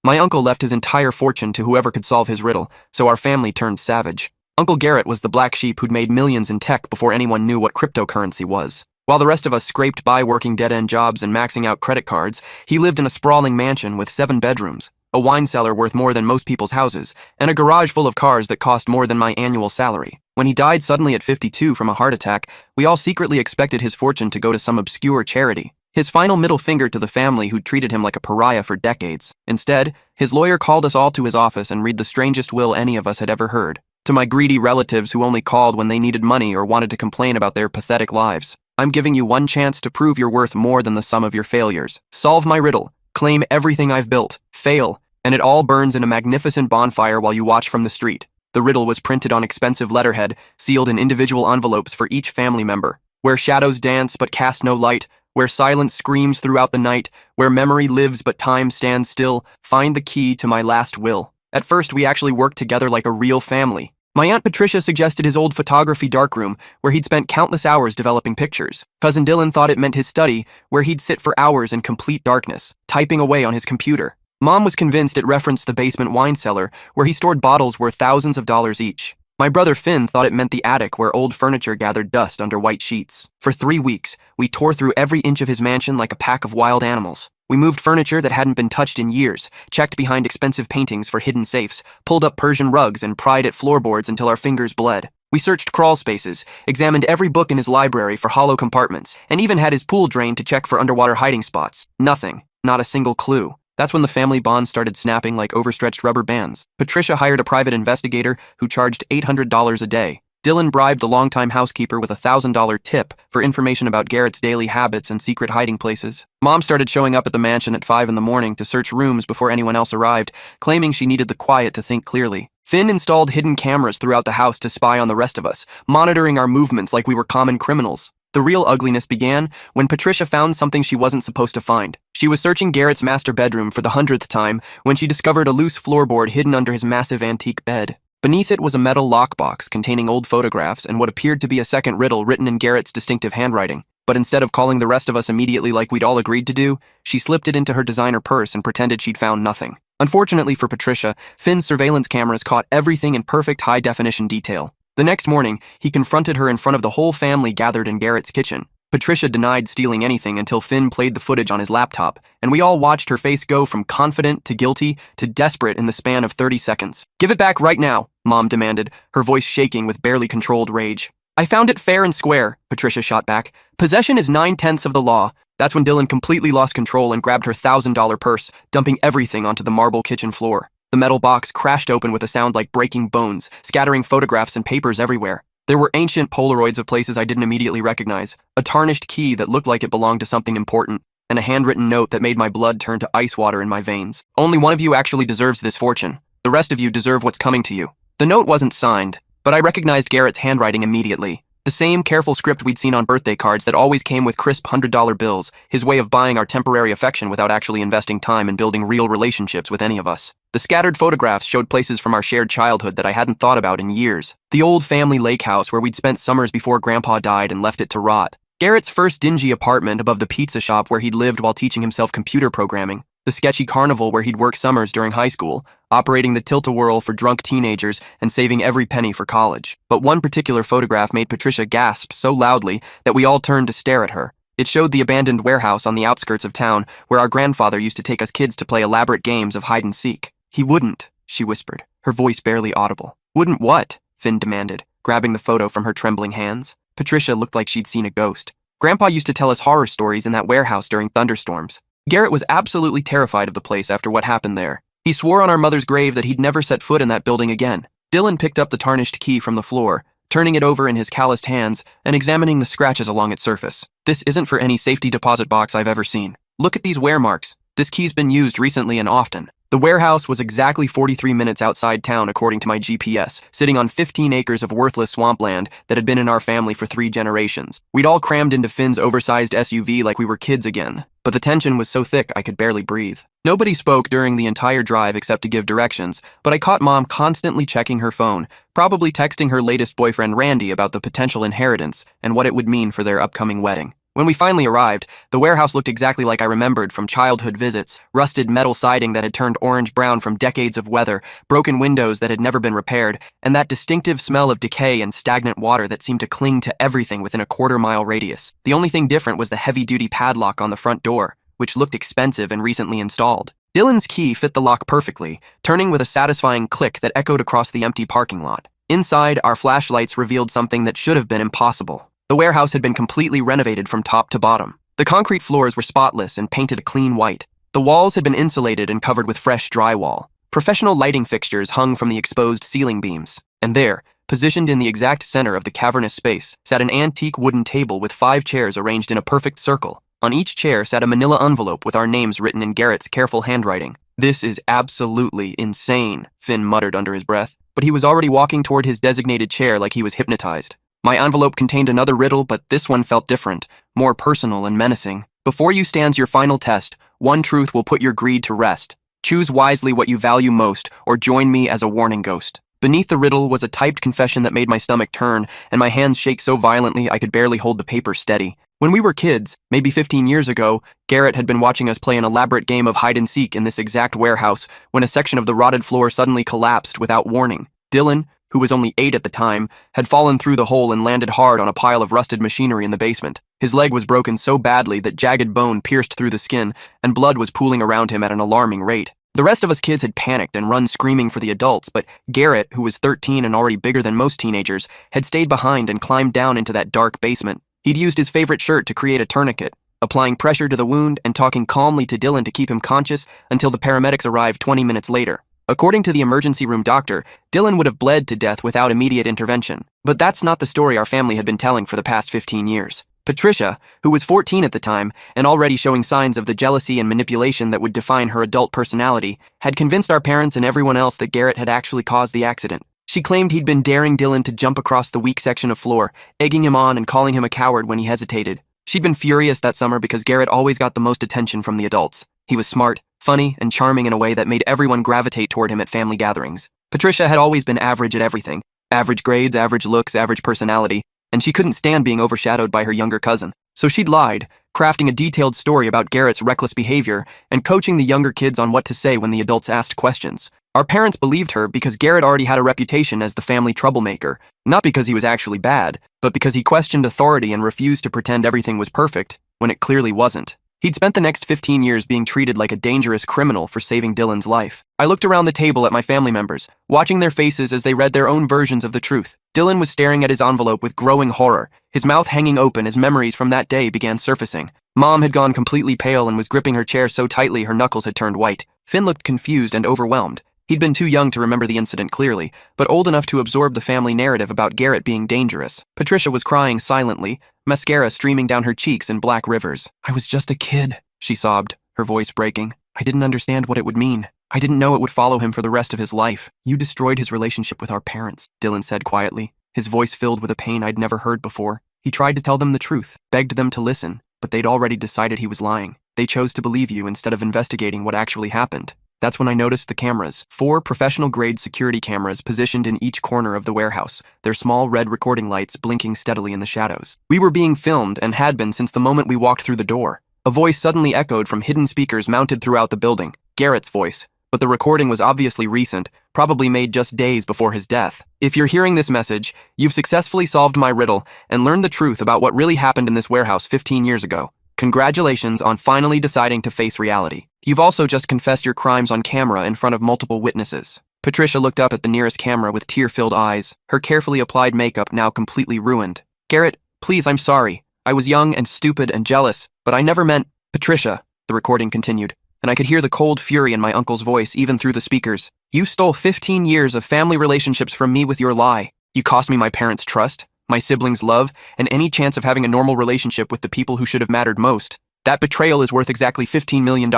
My uncle left his entire fortune to whoever could solve his riddle, so our family turned savage. Uncle Garrett was the black sheep who'd made millions in tech before anyone knew what cryptocurrency was. While the rest of us scraped by working dead-end jobs and maxing out credit cards, he lived in a sprawling mansion with 7 bedrooms, a wine cellar worth more than most people's houses, and a garage full of cars that cost more than my annual salary. When he died suddenly at 52 from a heart attack, we all secretly expected his fortune to go to some obscure charity. His final middle finger to the family who'd treated him like a pariah for decades. Instead, his lawyer called us all to his office and read the strangest will any of us had ever heard. To my greedy relatives who only called when they needed money or wanted to complain about their pathetic lives, I'm giving you one chance to prove you're worth more than the sum of your failures. Solve my riddle, claim everything I've built, fail, and it all burns in a magnificent bonfire while you watch from the street. The riddle was printed on expensive letterhead, sealed in individual envelopes for each family member. Where shadows dance but cast no light, where silence screams throughout the night, where memory lives but time stands still, find the key to my last will. At first, we actually worked together like a real family. My Aunt Patricia suggested his old photography darkroom, where he'd spent countless hours developing pictures. Cousin Dylan thought it meant his study, where he'd sit for hours in complete darkness, typing away on his computer. Mom was convinced it referenced the basement wine cellar, where he stored bottles worth thousands of dollars each. My brother Finn thought it meant the attic where old furniture gathered dust under white sheets. For 3 weeks, we tore through every inch of his mansion like a pack of wild animals. We moved furniture that hadn't been touched in years, checked behind expensive paintings for hidden safes, pulled up Persian rugs and pried at floorboards until our fingers bled. We searched crawl spaces, examined every book in his library for hollow compartments, and even had his pool drained to check for underwater hiding spots. Nothing. Not a single clue. That's when the family bonds started snapping like overstretched rubber bands. Patricia hired a private investigator who charged $800 a day. Dylan bribed the longtime housekeeper with a $1,000 tip for information about Garrett's daily habits and secret hiding places. Mom started showing up at the mansion at 5 in the morning to search rooms before anyone else arrived, claiming she needed the quiet to think clearly. Finn installed hidden cameras throughout the house to spy on the rest of us, monitoring our movements like we were common criminals. The real ugliness began when Patricia found something she wasn't supposed to find. She was searching Garrett's master bedroom for the 100th time when she discovered a loose floorboard hidden under his massive antique bed. Beneath it was a metal lockbox containing old photographs and what appeared to be a second riddle written in Garrett's distinctive handwriting. But instead of calling the rest of us immediately like we'd all agreed to do, she slipped it into her designer purse and pretended she'd found nothing. Unfortunately for Patricia, Finn's surveillance cameras caught everything in perfect high-definition detail. The next morning, he confronted her in front of the whole family gathered in Garrett's kitchen. Patricia denied stealing anything until Finn played the footage on his laptop, and we all watched her face go from confident to guilty to desperate in the span of 30 seconds. "Give it back right now," Mom demanded, her voice shaking with barely controlled rage. "I found it fair and square," Patricia shot back. "Possession is 9/10 of the law." That's when Dylan completely lost control and grabbed her $1,000 purse, dumping everything onto the marble kitchen floor. The metal box crashed open with a sound like breaking bones, scattering photographs and papers everywhere. There were ancient Polaroids of places I didn't immediately recognize, a tarnished key that looked like it belonged to something important, and a handwritten note that made my blood turn to ice water in my veins. "Only one of you actually deserves this fortune. The rest of you deserve what's coming to you." The note wasn't signed, but I recognized Garrett's handwriting immediately. The same careful script we'd seen on birthday cards that always came with crisp $100 bills, his way of buying our temporary affection without actually investing time in building real relationships with any of us. The scattered photographs showed places from our shared childhood that I hadn't thought about in years. The old family lake house where we'd spent summers before Grandpa died and left it to rot. Garrett's first dingy apartment above the pizza shop where he'd lived while teaching himself computer programming. The sketchy carnival where he'd worked summers during high school, operating the tilt-a-whirl for drunk teenagers and saving every penny for college. But one particular photograph made Patricia gasp so loudly that we all turned to stare at her. It showed the abandoned warehouse on the outskirts of town where our grandfather used to take us kids to play elaborate games of hide-and-seek. "He wouldn't," she whispered, her voice barely audible. "Wouldn't what?" Finn demanded, grabbing the photo from her trembling hands. Patricia looked like she'd seen a ghost. "Grandpa used to tell us horror stories in that warehouse during thunderstorms. Garrett was absolutely terrified of the place after what happened there. He swore on our mother's grave that he'd never set foot in that building again." Dylan picked up the tarnished key from the floor, turning it over in his calloused hands and examining the scratches along its surface. "This isn't for any safety deposit box I've ever seen. Look at these wear marks. This key's been used recently and often." The warehouse was exactly 43 minutes outside town according to my GPS, sitting on 15 acres of worthless swampland that had been in our family for 3 generations. We'd all crammed into Finn's oversized SUV like we were kids again, but the tension was so thick I could barely breathe. Nobody spoke during the entire drive except to give directions, but I caught Mom constantly checking her phone, probably texting her latest boyfriend Randy about the potential inheritance and what it would mean for their upcoming wedding. When we finally arrived, the warehouse looked exactly like I remembered from childhood visits: rusted metal siding that had turned orange-brown from decades of weather, broken windows that had never been repaired, and that distinctive smell of decay and stagnant water that seemed to cling to everything within a quarter-mile radius. The only thing different was the heavy-duty padlock on the front door, which looked expensive and recently installed. Dylan's key fit the lock perfectly, turning with a satisfying click that echoed across the empty parking lot. Inside, our flashlights revealed something that should have been impossible. The warehouse had been completely renovated from top to bottom. The concrete floors were spotless and painted a clean white. The walls had been insulated and covered with fresh drywall. Professional lighting fixtures hung from the exposed ceiling beams. And there, positioned in the exact center of the cavernous space, sat an antique wooden table with 5 chairs arranged in a perfect circle. On each chair sat a manila envelope with our names written in Garrett's careful handwriting. "This is absolutely insane," Finn muttered under his breath, but he was already walking toward his designated chair like he was hypnotized. My envelope contained another riddle, but this one felt different, more personal and menacing. "Before you stands your final test, one truth will put your greed to rest. Choose wisely what you value most, or join me as a warning ghost." Beneath the riddle was a typed confession that made my stomach turn, and my hands shake so violently I could barely hold the paper steady. When we were kids, maybe 15 years ago, Garrett had been watching us play an elaborate game of hide-and-seek in this exact warehouse when a section of the rotted floor suddenly collapsed without warning. Dylan, who was only 8 at the time, had fallen through the hole and landed hard on a pile of rusted machinery in the basement. His leg was broken so badly that jagged bone pierced through the skin, and blood was pooling around him at an alarming rate. The rest of us kids had panicked and run screaming for the adults, but Garrett, who was 13 and already bigger than most teenagers, had stayed behind and climbed down into that dark basement. He'd used his favorite shirt to create a tourniquet, applying pressure to the wound and talking calmly to Dylan to keep him conscious until the paramedics arrived 20 minutes later. According to the emergency room doctor, Dylan would have bled to death without immediate intervention. But that's not the story our family had been telling for the past 15 years. Patricia, who was 14 at the time and already showing signs of the jealousy and manipulation that would define her adult personality, had convinced our parents and everyone else that Garrett had actually caused the accident. She claimed he'd been daring Dylan to jump across the weak section of floor, egging him on and calling him a coward when he hesitated. She'd been furious that summer because Garrett always got the most attention from the adults. He was smart, funny, and charming in a way that made everyone gravitate toward him at family gatherings. Patricia had always been average at everything: average grades, average looks, average personality, and she couldn't stand being overshadowed by her younger cousin. So she'd lied, crafting a detailed story about Garrett's reckless behavior and coaching the younger kids on what to say when the adults asked questions. Our parents believed her because Garrett already had a reputation as the family troublemaker, not because he was actually bad, but because he questioned authority and refused to pretend everything was perfect when it clearly wasn't. He'd spent the next 15 years being treated like a dangerous criminal for saving Dylan's life. I looked around the table at my family members, watching their faces as they read their own versions of the truth. Dylan was staring at his envelope with growing horror, his mouth hanging open as memories from that day began surfacing. Mom had gone completely pale and was gripping her chair so tightly her knuckles had turned white. Finn looked confused and overwhelmed. He'd been too young to remember the incident clearly, but old enough to absorb the family narrative about Garrett being dangerous. Patricia was crying silently, mascara streaming down her cheeks in black rivers. "I was just a kid," she sobbed, her voice breaking. "I didn't understand what it would mean. I didn't know it would follow him for the rest of his life." "You destroyed his relationship with our parents," Dylan said quietly, his voice filled with a pain I'd never heard before. He tried to tell them the truth, begged them to listen, but they'd already decided he was lying. They chose to believe you instead of investigating what actually happened. That's when I noticed the cameras. 4 professional-grade security cameras positioned in each corner of the warehouse, their small red recording lights blinking steadily in the shadows. We were being filmed and had been since the moment we walked through the door. A voice suddenly echoed from hidden speakers mounted throughout the building, Garrett's voice, but the recording was obviously recent, probably made just days before his death. "If you're hearing this message, you've successfully solved my riddle and learned the truth about what really happened in this warehouse 15 years ago. Congratulations on finally deciding to face reality. You've also just confessed your crimes on camera in front of multiple witnesses." Patricia looked up at the nearest camera with tear-filled eyes, her carefully applied makeup now completely ruined. "Garrett, please, I'm sorry. I was young and stupid and jealous, but I never meant—" "Patricia," the recording continued, and I could hear the cold fury in my uncle's voice even through the speakers. "You stole 15 years of family relationships from me with your lie. You cost me my parents' trust, my siblings' love, and any chance of having a normal relationship with the people who should have mattered most. That betrayal is worth exactly $15 million.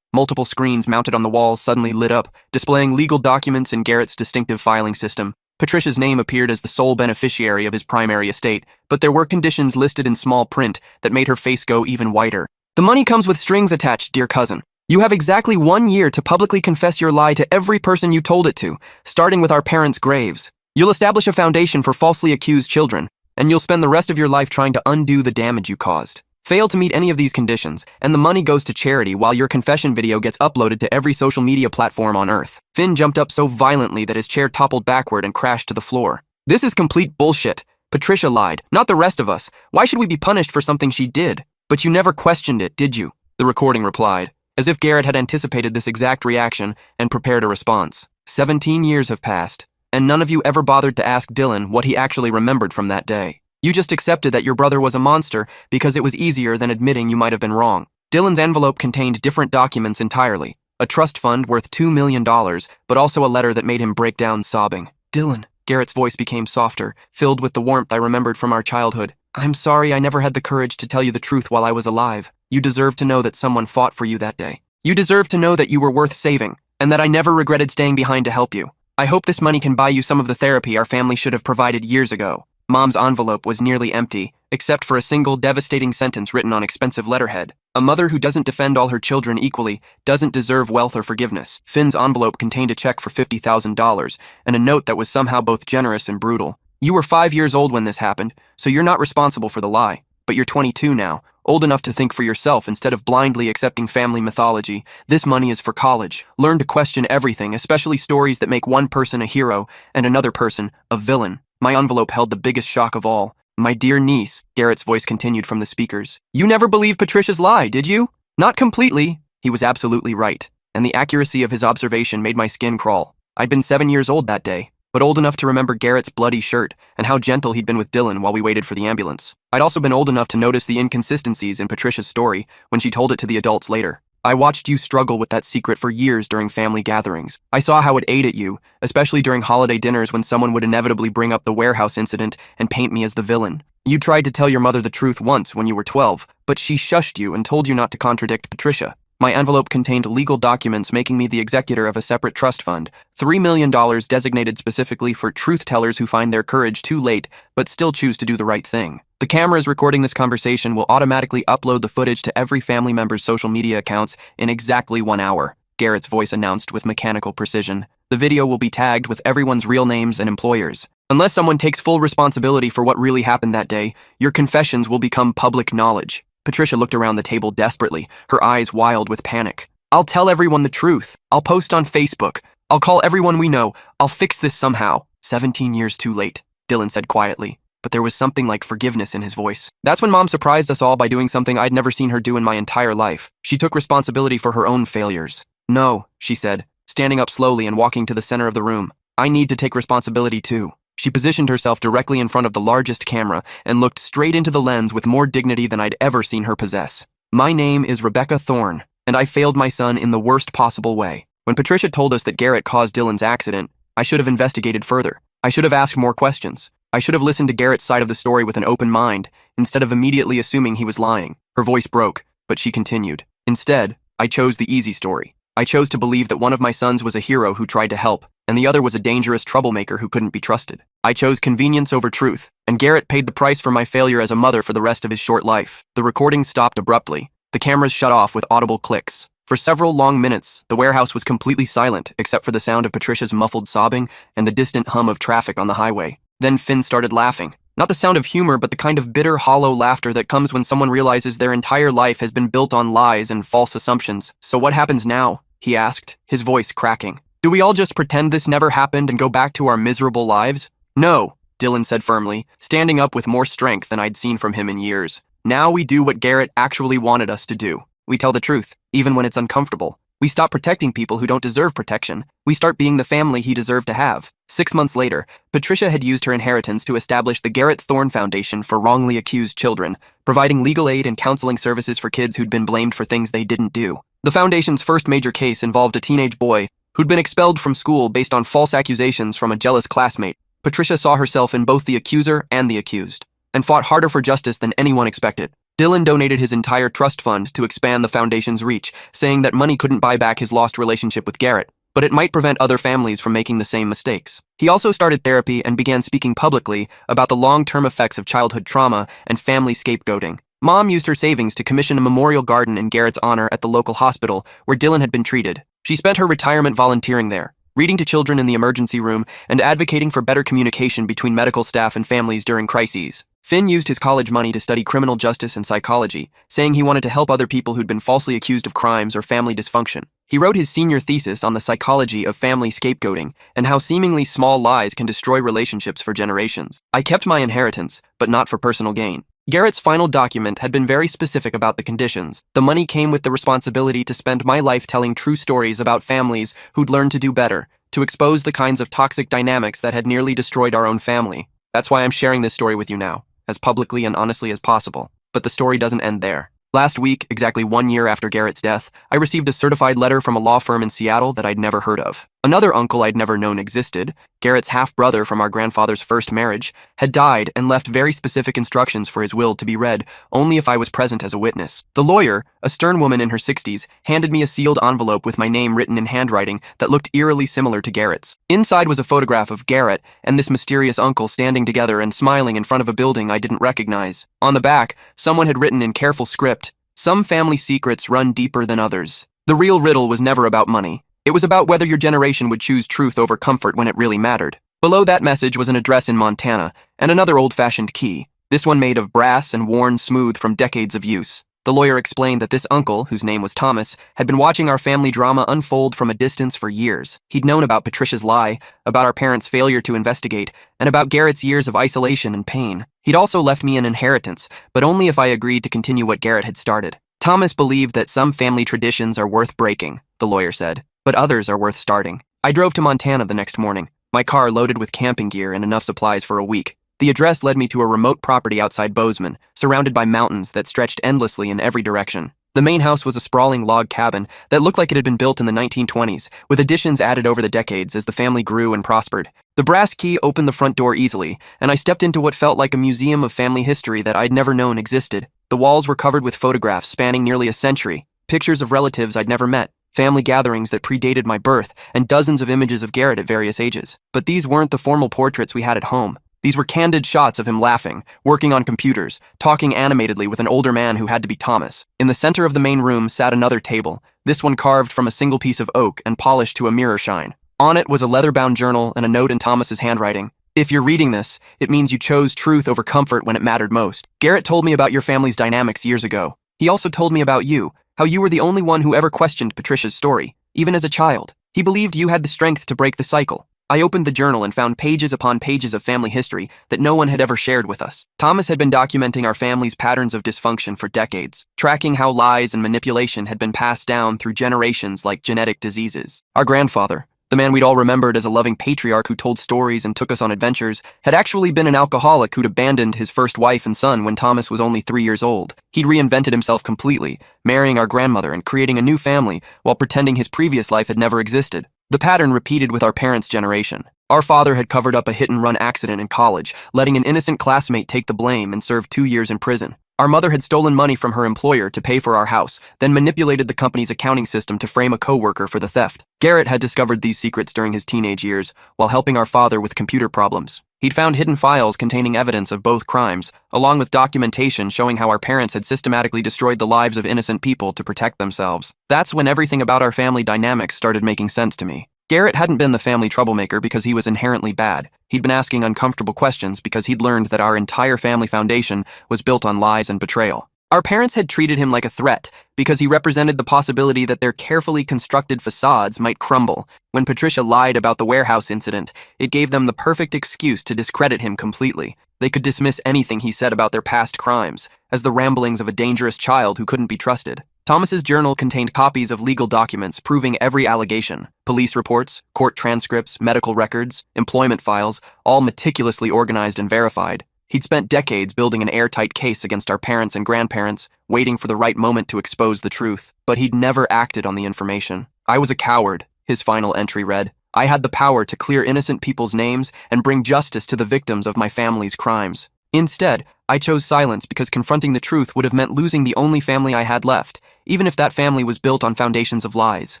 Multiple screens mounted on the walls suddenly lit up, displaying legal documents in Garrett's distinctive filing system. Patricia's name appeared as the sole beneficiary of his primary estate, but there were conditions listed in small print that made her face go even whiter. "The money comes with strings attached, dear cousin. You have exactly 1 year to publicly confess your lie to every person you told it to, starting with our parents' graves. You'll establish a foundation for falsely accused children, and you'll spend the rest of your life trying to undo the damage you caused. Fail to meet any of these conditions, and the money goes to charity while your confession video gets uploaded to every social media platform on Earth. Finn jumped up so violently that his chair toppled backward and crashed to the floor. This is complete bullshit. Patricia lied, not the rest of us. Why should we be punished for something she did? But you never questioned it, did you? The recording replied, as if Garrett had anticipated this exact reaction and prepared a response. 17 years have passed, and none of you ever bothered to ask Dylan what he actually remembered from that day. You just accepted that your brother was a monster because it was easier than admitting you might have been wrong. Dylan's envelope contained different documents entirely. A trust fund worth $2 million, but also a letter that made him break down sobbing. Dylan, Garrett's voice became softer, filled with the warmth I remembered from our childhood. I'm sorry I never had the courage to tell you the truth while I was alive. You deserve to know that someone fought for you that day. You deserve to know that you were worth saving, and that I never regretted staying behind to help you. I hope this money can buy you some of the therapy our family should have provided years ago. Mom's envelope was nearly empty, except for a single devastating sentence written on expensive letterhead. A mother who doesn't defend all her children equally doesn't deserve wealth or forgiveness. Finn's envelope contained a check for $50,000 and a note that was somehow both generous and brutal. You were 5 years old when this happened, so you're not responsible for the lie. But you're 22 now, old enough to think for yourself instead of blindly accepting family mythology. This money is for college. Learn to question everything, especially stories that make one person a hero and another person a villain. My envelope held the biggest shock of all. My dear niece, Garrett's voice continued from the speakers. You never believed Patricia's lie, did you? Not completely. He was absolutely right, and the accuracy of his observation made my skin crawl. I'd been 7 years old that day, but old enough to remember Garrett's bloody shirt and how gentle he'd been with Dylan while we waited for the ambulance. I'd also been old enough to notice the inconsistencies in Patricia's story when she told it to the adults later. I watched you struggle with that secret for years during family gatherings. I saw how it ate at you, especially during holiday dinners when someone would inevitably bring up the warehouse incident and paint me as the villain. You tried to tell your mother the truth once when you were 12, but she shushed you and told you not to contradict Patricia. My envelope contained legal documents making me the executor of a separate trust fund, $3 million designated specifically for truth-tellers who find their courage too late but still choose to do the right thing. The cameras recording this conversation will automatically upload the footage to every family member's social media accounts in exactly 1 hour, Garrett's voice announced with mechanical precision. The video will be tagged with everyone's real names and employers. Unless someone takes full responsibility for what really happened that day, your confessions will become public knowledge. Patricia looked around the table desperately, her eyes wild with panic. I'll tell everyone the truth. I'll post on Facebook. I'll call everyone we know. I'll fix this somehow. 17 years too late, Dylan said quietly, but there was something like forgiveness in his voice. That's when Mom surprised us all by doing something I'd never seen her do in my entire life. She took responsibility for her own failures. No, she said, standing up slowly and walking to the center of the room. I need to take responsibility too. She positioned herself directly in front of the largest camera and looked straight into the lens with more dignity than I'd ever seen her possess. My name is Rebecca Thorne, and I failed my son in the worst possible way. When Patricia told us that Garrett caused Dylan's accident, I should have investigated further. I should have asked more questions. I should have listened to Garrett's side of the story with an open mind, instead of immediately assuming he was lying. Her voice broke, but she continued. Instead, I chose the easy story. I chose to believe that one of my sons was a hero who tried to help, and the other was a dangerous troublemaker who couldn't be trusted. I chose convenience over truth, and Garrett paid the price for my failure as a mother for the rest of his short life. The recording stopped abruptly. The cameras shut off with audible clicks. For several long minutes, the warehouse was completely silent except for the sound of Patricia's muffled sobbing and the distant hum of traffic on the highway. Then Finn started laughing. Not the sound of humor, but the kind of bitter, hollow laughter that comes when someone realizes their entire life has been built on lies and false assumptions. So what happens now? He asked, his voice cracking. Do we all just pretend this never happened and go back to our miserable lives? No, Dylan said firmly, standing up with more strength than I'd seen from him in years. Now we do what Garrett actually wanted us to do. We tell the truth, even when it's uncomfortable. We stop protecting people who don't deserve protection. We start being the family he deserved to have. 6 months later, Patricia had used her inheritance to establish the Garrett Thorne Foundation for wrongly accused children, providing legal aid and counseling services for kids who'd been blamed for things they didn't do. The foundation's first major case involved a teenage boy who'd been expelled from school based on false accusations from a jealous classmate. Patricia saw herself in both the accuser and the accused, and fought harder for justice than anyone expected. Dylan donated his entire trust fund to expand the foundation's reach, saying that money couldn't buy back his lost relationship with Garrett, but it might prevent other families from making the same mistakes. He also started therapy and began speaking publicly about the long-term effects of childhood trauma and family scapegoating. Mom used her savings to commission a memorial garden in Garrett's honor at the local hospital where Dylan had been treated. She spent her retirement volunteering there, reading to children in the emergency room and advocating for better communication between medical staff and families during crises. Finn used his college money to study criminal justice and psychology, saying he wanted to help other people who'd been falsely accused of crimes or family dysfunction. He wrote his senior thesis on the psychology of family scapegoating and how seemingly small lies can destroy relationships for generations. I kept my inheritance, but not for personal gain. Garrett's final document had been very specific about the conditions. The money came with the responsibility to spend my life telling true stories about families who'd learned to do better, to expose the kinds of toxic dynamics that had nearly destroyed our own family. That's why I'm sharing this story with you now, as publicly and honestly as possible. But the story doesn't end there. Last week, exactly 1 year after Garrett's death, I received a certified letter from a law firm in Seattle that I'd never heard of. Another uncle I'd never known existed, Garrett's half-brother from our grandfather's first marriage, had died and left very specific instructions for his will to be read only if I was present as a witness. The lawyer, a stern woman in her 60s, handed me a sealed envelope with my name written in handwriting that looked eerily similar to Garrett's. Inside was a photograph of Garrett and this mysterious uncle standing together and smiling in front of a building I didn't recognize. On the back, someone had written in careful script, "Some family secrets run deeper than others." The real riddle was never about money. It was about whether your generation would choose truth over comfort when it really mattered. Below that message was an address in Montana and another old-fashioned key, this one made of brass and worn smooth from decades of use. The lawyer explained that this uncle, whose name was Thomas, had been watching our family drama unfold from a distance for years. He'd known about Patricia's lie, about our parents' failure to investigate, and about Garrett's years of isolation and pain. He'd also left me an inheritance, but only if I agreed to continue what Garrett had started. Thomas believed that some family traditions are worth breaking, the lawyer said, but others are worth starting. I drove to Montana the next morning, my car loaded with camping gear and enough supplies for a week. The address led me to a remote property outside Bozeman, surrounded by mountains that stretched endlessly in every direction. The main house was a sprawling log cabin that looked like it had been built in the 1920s, with additions added over the decades as the family grew and prospered. The brass key opened the front door easily, and I stepped into what felt like a museum of family history that I'd never known existed. The walls were covered with photographs spanning nearly a century, pictures of relatives I'd never met, family gatherings that predated my birth, and dozens of images of Garrett at various ages. But these weren't the formal portraits we had at home. These were candid shots of him laughing, working on computers, talking animatedly with an older man who had to be Thomas. In the center of the main room sat another table, this one carved from a single piece of oak and polished to a mirror shine. On it was a leather-bound journal and a note in Thomas's handwriting. "If you're reading this, it means you chose truth over comfort when it mattered most. Garrett told me about your family's dynamics years ago. He also told me about you, how you were the only one who ever questioned Patricia's story, even as a child. He believed you had the strength to break the cycle." I opened the journal and found pages upon pages of family history that no one had ever shared with us. Thomas had been documenting our family's patterns of dysfunction for decades, tracking how lies and manipulation had been passed down through generations like genetic diseases. Our grandfather, the man we'd all remembered as a loving patriarch who told stories and took us on adventures, had actually been an alcoholic who'd abandoned his first wife and son when Thomas was only 3 years old. He'd reinvented himself completely, marrying our grandmother and creating a new family while pretending his previous life had never existed. The pattern repeated with our parents' generation. Our father had covered up a hit-and-run accident in college, letting an innocent classmate take the blame and serve 2 years in prison. Our mother had stolen money from her employer to pay for our house, then manipulated the company's accounting system to frame a coworker for the theft. Garrett had discovered these secrets during his teenage years, while helping our father with computer problems. He'd found hidden files containing evidence of both crimes, along with documentation showing how our parents had systematically destroyed the lives of innocent people to protect themselves. That's when everything about our family dynamics started making sense to me. Garrett hadn't been the family troublemaker because he was inherently bad. He'd been asking uncomfortable questions because he'd learned that our entire family foundation was built on lies and betrayal. Our parents had treated him like a threat because he represented the possibility that their carefully constructed facades might crumble. When Patricia lied about the warehouse incident, it gave them the perfect excuse to discredit him completely. They could dismiss anything he said about their past crimes as the ramblings of a dangerous child who couldn't be trusted. Thomas's journal contained copies of legal documents proving every allegation, police reports, court transcripts, medical records, employment files, all meticulously organized and verified. He'd spent decades building an airtight case against our parents and grandparents, waiting for the right moment to expose the truth, but he'd never acted on the information. "I was a coward," his final entry read. "I had the power to clear innocent people's names and bring justice to the victims of my family's crimes. Instead, I chose silence because confronting the truth would have meant losing the only family I had left, even if that family was built on foundations of lies."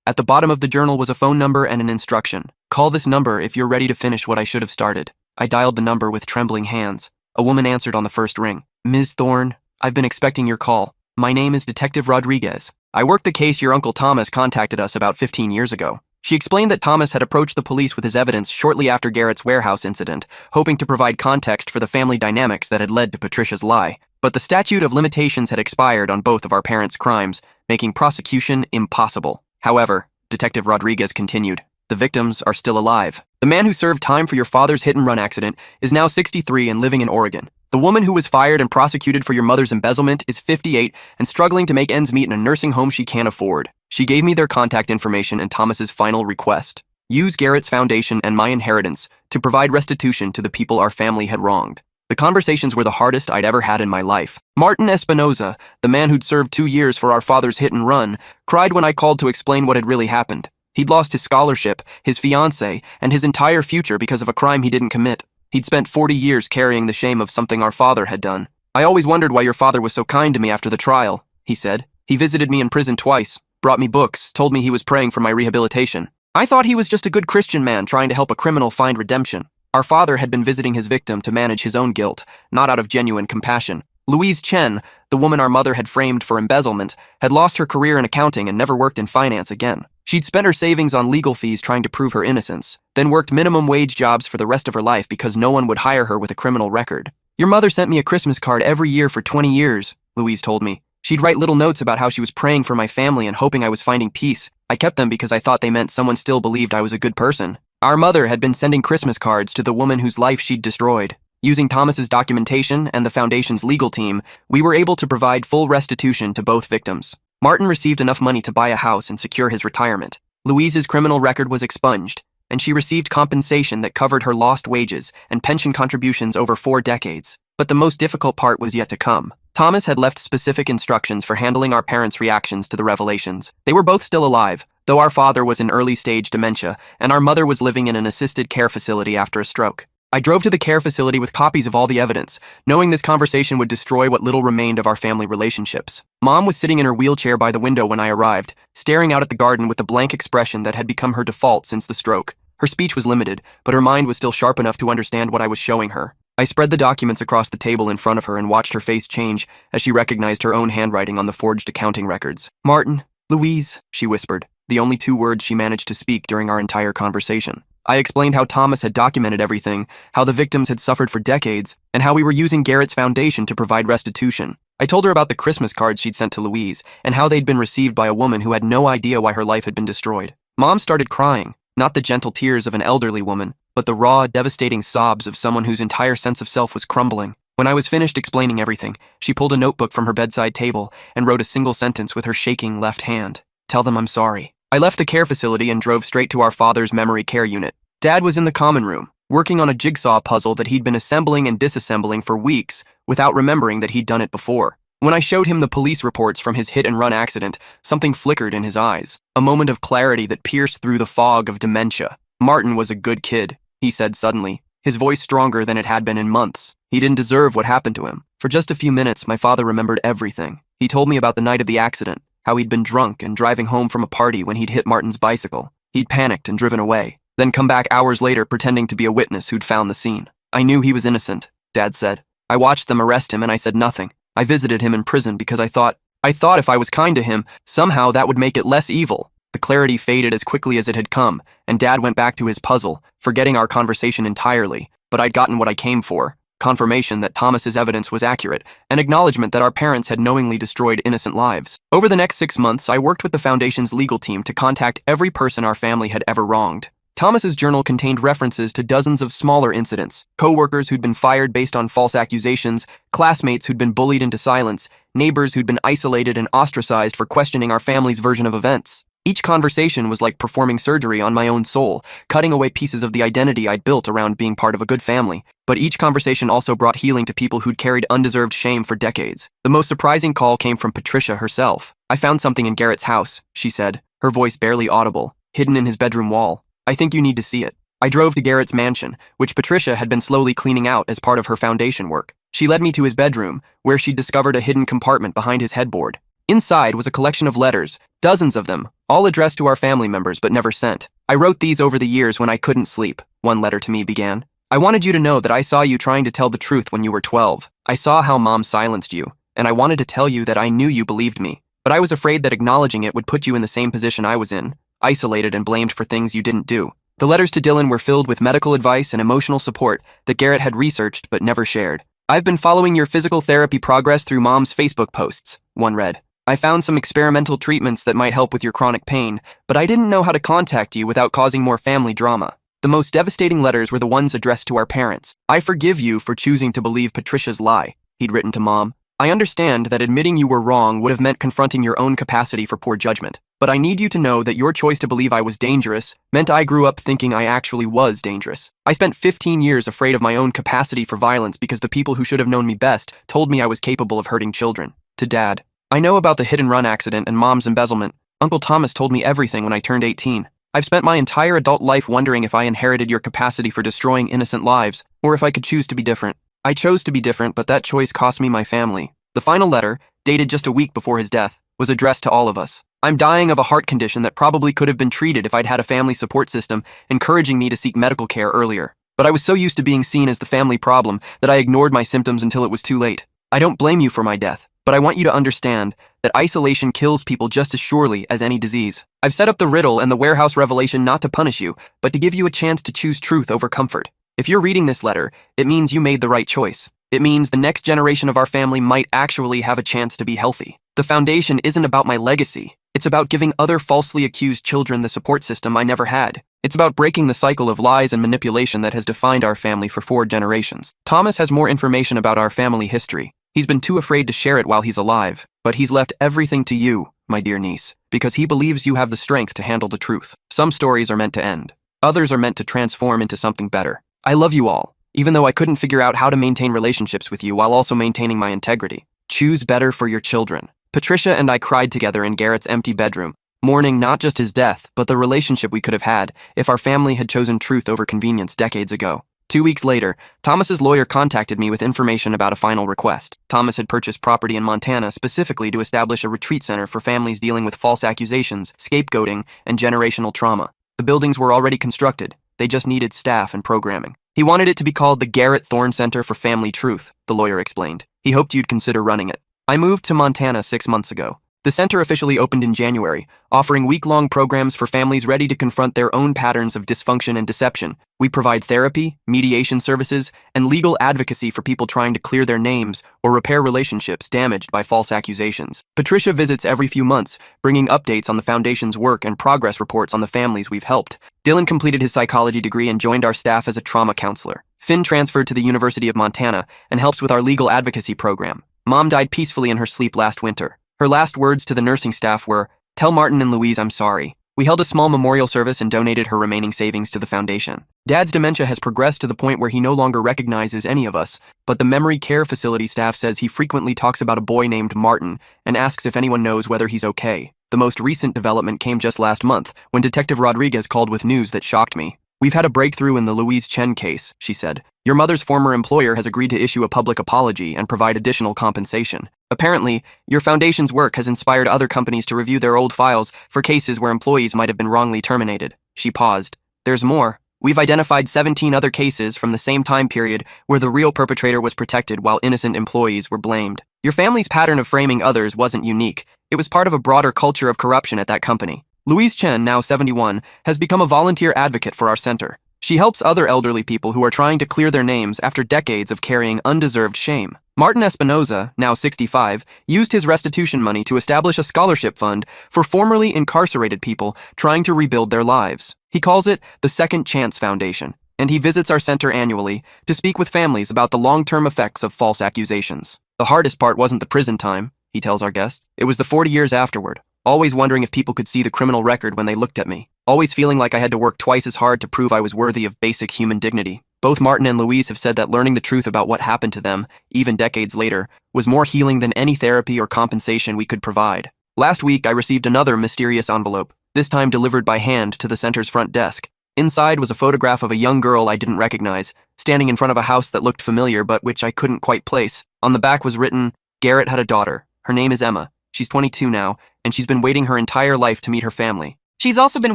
At the bottom of the journal was a phone number and an instruction. "Call this number if you're ready to finish what I should have started." I dialed the number with trembling hands. A woman answered on the first ring. "Ms. Thorne, I've been expecting your call. My name is Detective Rodriguez. I worked the case your Uncle Thomas contacted us about 15 years ago. She explained that Thomas had approached the police with his evidence shortly after Garrett's warehouse incident, hoping to provide context for the family dynamics that had led to Patricia's lie. But the statute of limitations had expired on both of our parents' crimes, making prosecution impossible. However, Detective Rodriguez continued, the victims are still alive. The man who served time for your father's hit-and-run accident is now 63 and living in Oregon. The woman who was fired and prosecuted for your mother's embezzlement is 58 and struggling to make ends meet in a nursing home she can't afford. She gave me their contact information and Thomas's final request. Use Garrett's foundation and my inheritance to provide restitution to the people our family had wronged. The conversations were the hardest I'd ever had in my life. Martin Espinoza, the man who'd served 2 years for our father's hit and run, cried when I called to explain what had really happened. He'd lost his scholarship, his fiancée, and his entire future because of a crime he didn't commit. He'd spent 40 years carrying the shame of something our father had done. I always wondered why your father was so kind to me after the trial, he said. He visited me in prison twice, brought me books, told me he was praying for my rehabilitation. I thought he was just a good Christian man trying to help a criminal find redemption. Our father had been visiting his victim to manage his own guilt, not out of genuine compassion. Louise Chen, the woman our mother had framed for embezzlement, had lost her career in accounting and never worked in finance again. She'd spent her savings on legal fees trying to prove her innocence, then worked minimum wage jobs for the rest of her life because no one would hire her with a criminal record. Your mother sent me a Christmas card every year for 20 years, Louise told me. She'd write little notes about how she was praying for my family and hoping I was finding peace. I kept them because I thought they meant someone still believed I was a good person. Our mother had been sending Christmas cards to the woman whose life she'd destroyed. Using Thomas's documentation and the foundation's legal team, we were able to provide full restitution to both victims. Martin received enough money to buy a house and secure his retirement. Louise's criminal record was expunged, and she received compensation that covered her lost wages and pension contributions over 4 decades. But the most difficult part was yet to come. Thomas had left specific instructions for handling our parents' reactions to the revelations. They were both still alive, though our father was in early-stage dementia, and our mother was living in an assisted care facility after a stroke. I drove to the care facility with copies of all the evidence, knowing this conversation would destroy what little remained of our family relationships. Mom was sitting in her wheelchair by the window when I arrived, staring out at the garden with the blank expression that had become her default since the stroke. Her speech was limited, but her mind was still sharp enough to understand what I was showing her. I spread the documents across the table in front of her and watched her face change as she recognized her own handwriting on the forged accounting records. Martin, Louise, she whispered, the only 2 words she managed to speak during our entire conversation. I explained how Thomas had documented everything, how the victims had suffered for decades, and how we were using Garrett's foundation to provide restitution. I told her about the Christmas cards she'd sent to Louise, and how they'd been received by a woman who had no idea why her life had been destroyed. Mom started crying, not the gentle tears of an elderly woman, but the raw, devastating sobs of someone whose entire sense of self was crumbling. When I was finished explaining everything, she pulled a notebook from her bedside table and wrote a single sentence with her shaking left hand. Tell them I'm sorry. I left the care facility and drove straight to our father's memory care unit. Dad was in the common room, working on a jigsaw puzzle that he'd been assembling and disassembling for weeks without remembering that he'd done it before. When I showed him the police reports from his hit-and-run accident, something flickered in his eyes, a moment of clarity that pierced through the fog of dementia. Martin was a good kid, he said suddenly, his voice stronger than it had been in months. He didn't deserve what happened to him. For just a few minutes, my father remembered everything. He told me about the night of the accident, how he'd been drunk and driving home from a party when he'd hit Martin's bicycle. He'd panicked and driven away, then come back hours later pretending to be a witness who'd found the scene. I knew he was innocent, Dad said. I watched them arrest him and I said nothing. I visited him in prison because I thought if I was kind to him, somehow that would make it less evil. The clarity faded as quickly as it had come, and Dad went back to his puzzle, forgetting our conversation entirely. But I'd gotten what I came for, confirmation that Thomas's evidence was accurate, and acknowledgement that our parents had knowingly destroyed innocent lives. Over the next 6 months, I worked with the Foundation's legal team to contact every person our family had ever wronged. Thomas's journal contained references to dozens of smaller incidents, co-workers who'd been fired based on false accusations, classmates who'd been bullied into silence, neighbors who'd been isolated and ostracized for questioning our family's version of events. Each conversation was like performing surgery on my own soul, cutting away pieces of the identity I'd built around being part of a good family. But each conversation also brought healing to people who'd carried undeserved shame for decades. The most surprising call came from Patricia herself. I found something in Garrett's house, she said, her voice barely audible, hidden in his bedroom wall. I think you need to see it. I drove to Garrett's mansion, which Patricia had been slowly cleaning out as part of her foundation work. She led me to his bedroom, where she'd discovered a hidden compartment behind his headboard. Inside was a collection of letters, dozens of them, all addressed to our family members but never sent. I wrote these over the years when I couldn't sleep, one letter to me began. I wanted you to know that I saw you trying to tell the truth when you were 12. I saw how Mom silenced you, and I wanted to tell you that I knew you believed me, but I was afraid that acknowledging it would put you in the same position I was in, isolated and blamed for things you didn't do. The letters to Dylan were filled with medical advice and emotional support that Garrett had researched but never shared. "I've been following your physical therapy progress through Mom's Facebook posts," one read. "I found some experimental treatments that might help with your chronic pain, but I didn't know how to contact you without causing more family drama." The most devastating letters were the ones addressed to our parents. "I forgive you for choosing to believe Patricia's lie," he'd written to Mom. "I understand that admitting you were wrong would have meant confronting your own capacity for poor judgment. But I need you to know that your choice to believe I was dangerous meant I grew up thinking I actually was dangerous. I spent 15 years afraid of my own capacity for violence because the people who should have known me best told me I was capable of hurting children." To Dad, "I know about the hit-and-run accident and Mom's embezzlement. Uncle Thomas told me everything when I turned 18. I've spent my entire adult life wondering if I inherited your capacity for destroying innocent lives, or if I could choose to be different. I chose to be different, but that choice cost me my family." The final letter, dated just a week before his death, was addressed to all of us. "I'm dying of a heart condition that probably could have been treated if I'd had a family support system encouraging me to seek medical care earlier. But I was so used to being seen as the family problem that I ignored my symptoms until it was too late. I don't blame you for my death, but I want you to understand that isolation kills people just as surely as any disease. I've set up the riddle and the warehouse revelation not to punish you, but to give you a chance to choose truth over comfort. If you're reading this letter, it means you made the right choice. It means the next generation of our family might actually have a chance to be healthy. The foundation isn't about my legacy. It's about giving other falsely accused children the support system I never had. It's about breaking the cycle of lies and manipulation that has defined our family for 4 generations. Thomas has more information about our family history. He's been too afraid to share it while he's alive, but he's left everything to you, my dear niece, because he believes you have the strength to handle the truth. Some stories are meant to end. Others are meant to transform into something better. I love you all, even though I couldn't figure out how to maintain relationships with you while also maintaining my integrity. Choose better for your children." Patricia and I cried together in Garrett's empty bedroom, mourning not just his death, but the relationship we could have had if our family had chosen truth over convenience decades ago. 2 weeks later, Thomas's lawyer contacted me with information about a final request. Thomas had purchased property in Montana specifically to establish a retreat center for families dealing with false accusations, scapegoating, and generational trauma. The buildings were already constructed. They just needed staff and programming. He wanted it to be called the Garrett Thorne Center for Family Truth, the lawyer explained. He hoped you'd consider running it. I moved to Montana 6 months ago. The center officially opened in January, offering week-long programs for families ready to confront their own patterns of dysfunction and deception. We provide therapy, mediation services, and legal advocacy for people trying to clear their names or repair relationships damaged by false accusations. Patricia visits every few months, bringing updates on the foundation's work and progress reports on the families we've helped. Dylan completed his psychology degree and joined our staff as a trauma counselor. Finn transferred to the University of Montana and helps with our legal advocacy program. Mom died peacefully in her sleep last winter. Her last words to the nursing staff were, "Tell Martin and Louise I'm sorry." We held a small memorial service and donated her remaining savings to the foundation. Dad's dementia has progressed to the point where he no longer recognizes any of us, but the memory care facility staff says he frequently talks about a boy named Martin and asks if anyone knows whether he's okay. The most recent development came just last month, when Detective Rodriguez called with news that shocked me. "We've had a breakthrough in the Louise Chen case," she said. "Your mother's former employer has agreed to issue a public apology and provide additional compensation. Apparently, your foundation's work has inspired other companies to review their old files for cases where employees might have been wrongly terminated." She paused. "There's more. We've identified 17 other cases from the same time period where the real perpetrator was protected while innocent employees were blamed. Your family's pattern of framing others wasn't unique. It was part of a broader culture of corruption at that company." Louise Chen, now 71, has become a volunteer advocate for our center. She helps other elderly people who are trying to clear their names after decades of carrying undeserved shame. Martin Espinoza, now 65, used his restitution money to establish a scholarship fund for formerly incarcerated people trying to rebuild their lives. He calls it the Second Chance Foundation, and he visits our center annually to speak with families about the long-term effects of false accusations. "The hardest part wasn't the prison time," he tells our guests. "It was the 40 years afterward. Always wondering if people could see the criminal record when they looked at me. Always feeling like I had to work twice as hard to prove I was worthy of basic human dignity." Both Martin and Louise have said that learning the truth about what happened to them, even decades later, was more healing than any therapy or compensation we could provide. Last week, I received another mysterious envelope, this time delivered by hand to the center's front desk. Inside was a photograph of a young girl I didn't recognize, standing in front of a house that looked familiar but which I couldn't quite place. On the back was written, "Garrett had a daughter. Her name is Emma. She's 22 now, and she's been waiting her entire life to meet her family. She's also been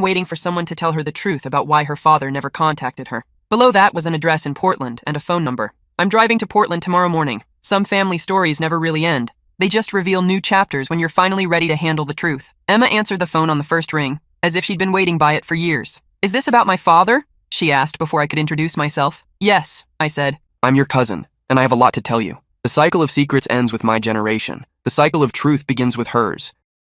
waiting for someone to tell her the truth about why her father never contacted her." Below that was an address in Portland and a phone number. "I'm driving to Portland tomorrow morning. Some family stories never really end. They just reveal new chapters when you're finally ready to handle the truth." Emma answered the phone on the first ring. as if she'd been waiting by it for years. "Is this about my father?" she asked before I could introduce myself. "Yes," I said. "I'm your cousin, and I have a lot to tell you. The cycle of secrets ends with my generation. The cycle of truth begins with hers.